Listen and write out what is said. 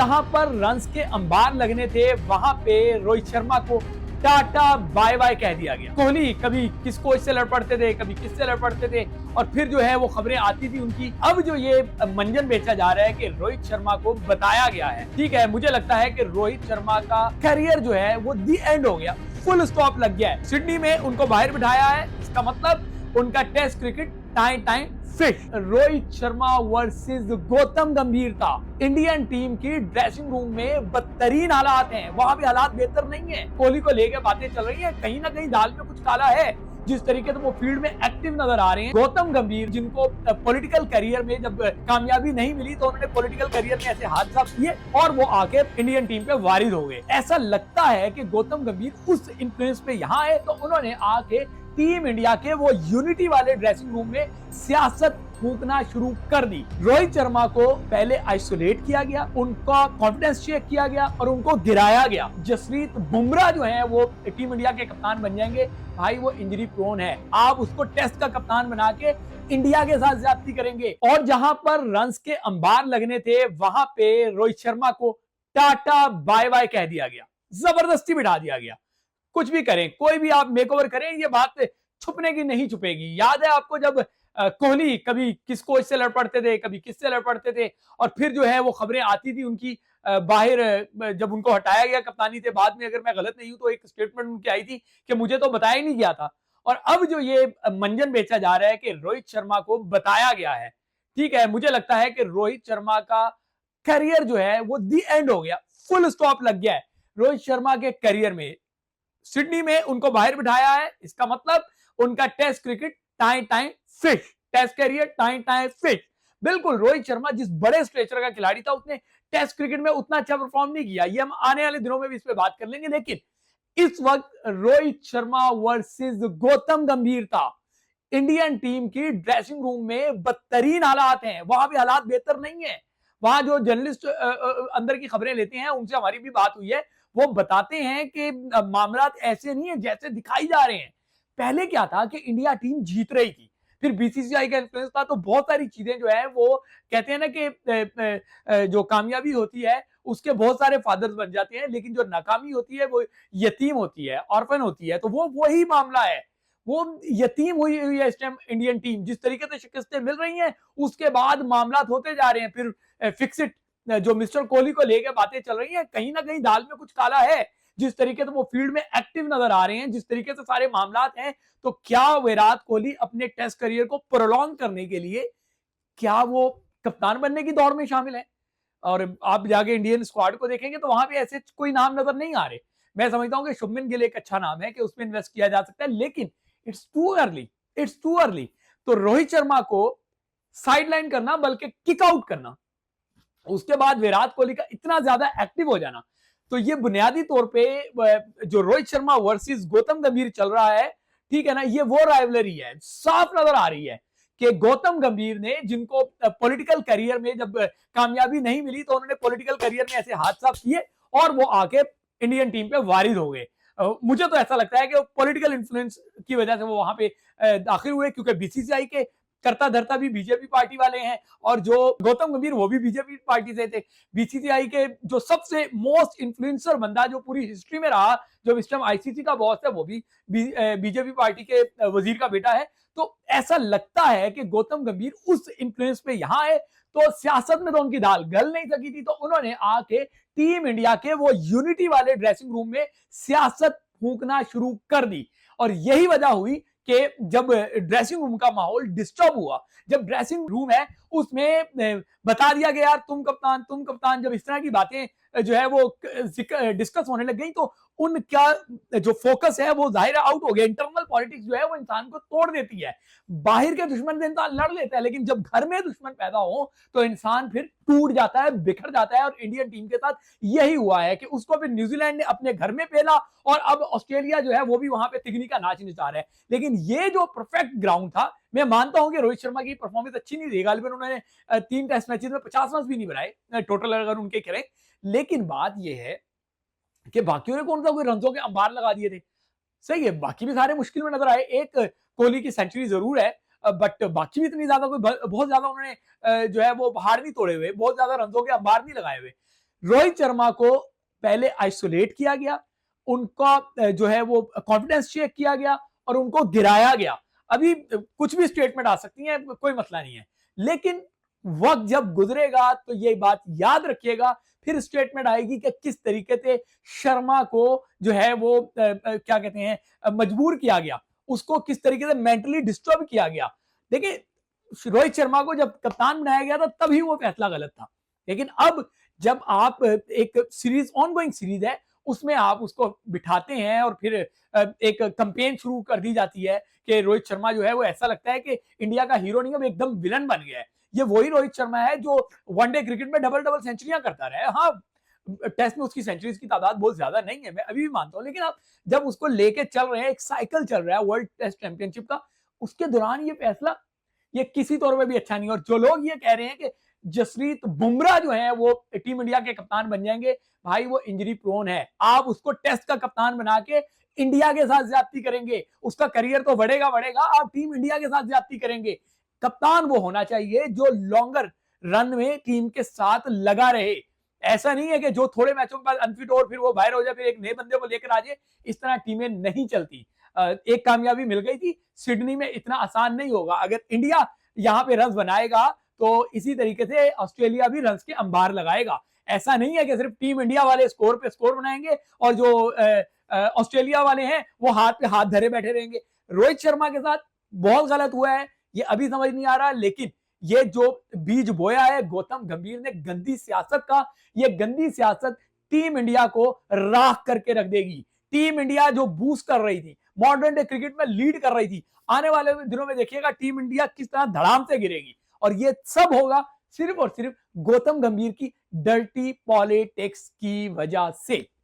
जहां पर रन्स के अंबार लगने थे वहां पे रोहित शर्मा को टाटा बाय बाय कह दिया गया। कोहली कभी किस कोच से लड़ पड़ते थे, कभी किससे लड़ पड़ते थे और फिर जो है वो खबरें आती थी उनकी। अब जो ये मंजन बेचा जा रहा है कि रोहित शर्मा को बताया गया है, ठीक है, मुझे लगता है कि रोहित शर्मा का करियर जो है वो दी एंड हो गया, फुल स्टॉप लग गया है। सिडनी में उनको बाहर बिठाया है, इसका मतलब उनका test cricket time time fish. Rohit Sharma versus Gautam Gambhir था। इंडियन टीम की ड्रेसिंग रूम में बदतरीन हालात हैं, वहां भी हालात बेहतर नहीं है। कोहली को लेकर बातें चल रही है, कहीं ना कहीं दाल में कुछ काला है। जिस तरीके से वो फील्ड में एक्टिव नजर आ रहे हैं, गौतम गंभीर जिनको पॉलिटिकल करियर में जब कामयाबी नहीं मिली तो उन्होंने पॉलिटिकल करियर में ऐसे हाथ साफ किए और वो आके इंडियन टीम पे वारिद हो गए। ऐसा लगता है कि गौतम गंभीर उस इन्फ्लुएंस पे यहाँ है तो उन्होंने आके टीम इंडिया के वो यूनिटी वाले ड्रेसिंग रूम में सियासत फूकना शुरू कर दी। रोहित शर्मा को पहले आइसोलेट किया गया, उनका कॉन्फिडेंस चेक किया गया और उनको गिराया गया। जसप्रीत बुमराह जो है वो टीम इंडिया के कप्तान बन जाएंगे। भाई वो इंजरी प्रोन है, आप उसको टेस्ट का कप्तान बना के इंडिया के साथ ज्यादती करेंगे। और जहां पर रन्स के अंबार लगने थे वहां पे रोहित शर्मा को टाटा बाय बाय कह दिया गया, जबरदस्ती बिठा दिया गया। कुछ भी करें, कोई भी आप मेकओवर करें, ये बात छुपने की नहीं छुपेगी। याद है आपको जब कोहली कभी किस कोच से लड़ पड़ते थे, कभी किससे लड़ पड़ते थे और फिर जो है वो खबरें आती थी उनकी बाहर, जब उनको हटाया गया कप्तानी से बाद में, अगर मैं गलत नहीं हूं तो एक स्टेटमेंट उनकी आई थी कि मुझे तो बताया ही नहीं गया था। और अब जो ये मंजन बेचा जा रहा है कि रोहित शर्मा को बताया गया है, ठीक है, मुझे लगता है कि रोहित शर्मा का करियर जो है वो दी एंड हो गया, फुल स्टॉप लग गया है रोहित शर्मा के करियर में। सिडनी में उनको बाहर बिठाया है, इसका मतलब उनका test cricket time time fish, test career time time fish. बिल्कुल, रोहित शर्मा जिस बड़े स्ट्रेचर का खिलाड़ी था उसने टेस्ट क्रिकेट में उतना अच्छा परफॉर्म नहीं किया, ये हम आने वाले दिनों में भी इस पे बात कर लेंगे। लेकिन इस वक्त रोहित शर्मा वर्सेस गौतम गंभीर था। इंडियन टीम की ड्रेसिंग रूम में बदतरीन हालात हैं, वहां भी हालात बेहतर नहीं है। वहां जो जर्नलिस्ट अंदर की खबरें लेते हैं, उनसे हमारी भी बात हुई है, वो बताते हैं कि मामला ऐसे नहीं है जैसे दिखाई जा रहे हैं। पहले क्या था कि इंडिया टीम जीत रही थी, फिर बीसीसीआई का इन्फ्लुएंस था, तो बहुत सारी चीजें जो है वो कहते हैं ना कि जो कामयाबी होती है उसके बहुत सारे फादर्स बन जाते हैं, लेकिन जो नाकामी होती है वो यतीम होती है, ऑर्फन होती है। तो वो वही मामला है, वो यतीम हुई हुई है इस टाइम इंडियन टीम। जिस तरीके से शिकस्तें मिल रही हैं उसके बाद मामला होते जा रहे हैं। फिर फिक्सिट जो मिस्टर कोहली को लेकर बातें चल रही हैं, कहीं ना कहीं दाल में कुछ काला है। जिस तरीके से वो फील्ड में एक्टिव नजर आ रहे हैं, जिस तरीके से सारे मामला हैं, तो क्या विराट कोहली अपने टेस्ट करियर को प्रोलॉन्ग करने के लिए क्या वो कप्तान बनने की दौड़ में शामिल है? और आप जाके इंडियन स्क्वाड को देखेंगे तो वहां पे ऐसे कोई नाम नजर नहीं आ रहे। मैं समझता हूं कि शुभमन गिल एक अच्छा नाम है कि उसमें इन्वेस्ट किया जा सकता है, लेकिन it's too early, it's too early. तो रोहित शर्मा को साइडलाइन करना बल्कि किक आउट करना, उसके बाद विराट कोहली का इतना ज्यादा एक्टिव हो जाना, तो ये बुनियादी तौर पे जो रोहित शर्मा वर्सेस गौतम गंभीर चल रहा है, ठीक है ना, ये वो राइवलरी है, साफ नजर आ रही है कि गौतम गंभीर ने जिनको पॉलिटिकल करियर में जब कामयाबी नहीं मिली तो उन्होंने पॉलिटिकल करियर में ऐसे हाथ साफ किए और वो आके इंडियन टीम पे वारिद हो गए। मुझे तो ऐसा लगता है कि पॉलिटिकल इन्फ्लुएंस की वजह से वो वहां पे दाखिल हुए, क्योंकि बीसीसीआई के करता धरता भी बीजेपी पार्टी वाले हैं और जो गौतम गंभीर वो भी बीजेपी पार्टी से थे। बीसीसीआई के जो सबसे मोस्ट इन्फ्लुएंसर बंदा जो पूरी हिस्ट्री में रहा, जो इस टाइम आईसीसी का बॉस है, वो भी बीजेपी पार्टी के वजीर का बेटा है। तो ऐसा लगता है कि गौतम गंभीर उस इन्फ्लुएंस पे यहाँ है, तो सियासत में तो उनकी दाल गल नहीं सकी थी, तो उन्होंने आके टीम इंडिया के वो यूनिटी वाले ड्रेसिंग रूम में सियासत फूकना शुरू कर दी। और यही वजह हुई कि जब ड्रेसिंग रूम का माहौल डिस्टर्ब हुआ, जब ड्रेसिंग रूम है उसमें बता दिया गया यार तुम कप्तान, जब इस तरह की बातें जो है वो डिस्कस होने लग गई, तो उनका जो फोकस है वो जाहिर आउट हो गया। इंटरनल पॉलिटिक्स जो है वो इंसान को तोड़ देती है। बाहर के दुश्मन से इंसान लड़ लेता है, लेकिन जब घर में दुश्मन पैदा हो तो इंसान फिर टूट जाता है, बिखर जाता है। और इंडियन टीम के साथ यही हुआ है कि उसको फिर न्यूजीलैंड ने अपने घर में पेला और अब ऑस्ट्रेलिया जो है वो भी वहां पे तिगनी का नाच नचा रहा है। लेकिन ये जो परफेक्ट ग्राउंड था, मैं मानता हूं कि रोहित शर्मा की परफॉर्मेंस अच्छी नहीं रही, गालिबन उन्होंने 3 टेस्ट मैचेस में 50 रन भी नहीं बनाए टोटल अगर उनके करें। लेकिन बात यह है कि बाकियों ने कौन सा कोई रनों के अंबार लगा दिए थे। सही है, बाकी भी सारे मुश्किल में नजर आए। एक कोहली की सेंचुरी जरूर है, बट बाकी भी इतनी ज्यादा कोई बहुत ज्यादा उन्होंने जो है वो पहाड़ नहीं तोड़े हुए, बहुत ज्यादा रनों के अंबार नहीं लगाए हुए। रोहित शर्मा को पहले आइसोलेट किया गया, उनका जो है वो कॉन्फिडेंस चेक किया गया और उनको गिराया गया। अभी कुछ भी स्टेटमेंट आ सकती है, कोई मसला नहीं है, लेकिन वक्त जब गुजरेगा तो ये बात याद रखिएगा, फिर स्टेटमेंट आएगी कि किस तरीके से शर्मा को जो है वो क्या कहते हैं मजबूर किया गया, उसको किस तरीके से मेंटली डिस्टर्ब किया गया। देखिए, रोहित शर्मा को जब कप्तान बनाया गया था तभी वो फैसला गलत था, लेकिन अब जब आप एक सीरीज ऑनगोइंग सीरीज है उसमें आप उसको बिठाते हैं और फिर एक कैंपेन शुरू कर दी जाती है कि रोहित शर्मा जो है वो ऐसा लगता है कि इंडिया का हीरो नहीं है, वो एकदम विलन बन गया है। ये वही रोहित शर्मा है जो वनडे क्रिकेट में डबल डबल सेंचुरियां करता रहा है। हाँ, टेस्ट में उसकी सेंचुरीज की तादाद बहुत ज्यादा नहीं है, मैं अभी भी मानता हूं, लेकिन आप जब उसको लेके चल रहे हैं, एक साइकिल चल रहा है वर्ल्ड टेस्ट चैंपियनशिप का, उसके दौरान ये फैसला ये किसी तौर पे भी अच्छा नहीं है। और जो लोग ये कह रहे हैं कि जसप्रीत बुमराह जो है वो टीम इंडिया के कप्तान बन जाएंगे, भाई वो इंजरी प्रोन है, आप उसको टेस्ट का कप्तान बना के इंडिया के साथ ज्यादती करेंगे, उसका करियर तो बढ़ेगा बढ़ेगा, आप टीम इंडिया के साथ ज्यादती करेंगे। कप्तान वो होना चाहिए जो लॉन्गर रन में टीम के साथ लगा रहे। ऐसा नहीं है कि जो थोड़े मैचों के बाद अनफिट हो फिर वो बाहर हो जाए, फिर एक नए बंदे को लेकर आ जाए, इस तरह टीमें नहीं चलती। एक कामयाबी मिल गई थी सिडनी में, इतना आसान नहीं होगा। अगर इंडिया यहां पे रन बनाएगा तो इसी तरीके से ऑस्ट्रेलिया भी रन के अंबार लगाएगा। ऐसा नहीं है कि सिर्फ टीम इंडिया वाले स्कोर पे स्कोर बनाएंगे और जो ऑस्ट्रेलिया वाले हैं वो हाथ पे हाथ धरे बैठे रहेंगे। रोहित शर्मा के साथ बहुत गलत हुआ है, ये अभी समझ नहीं आ रहा, लेकिन ये जो बीज बोया है गौतम गंभीर ने गंदी सियासत का, ये गंदी सियासत टीम इंडिया को राख करके रख देगी। टीम इंडिया जो बूस्ट कर रही थी, मॉडर्न डे क्रिकेट में लीड कर रही थी, आने वाले दिनों में देखिएगा टीम इंडिया किस तरह धड़ाम से गिरेगी। और ये सब होगा सिर्फ और सिर्फ गौतम गंभीर की डर्टी पॉलिटिक्स की वजह से।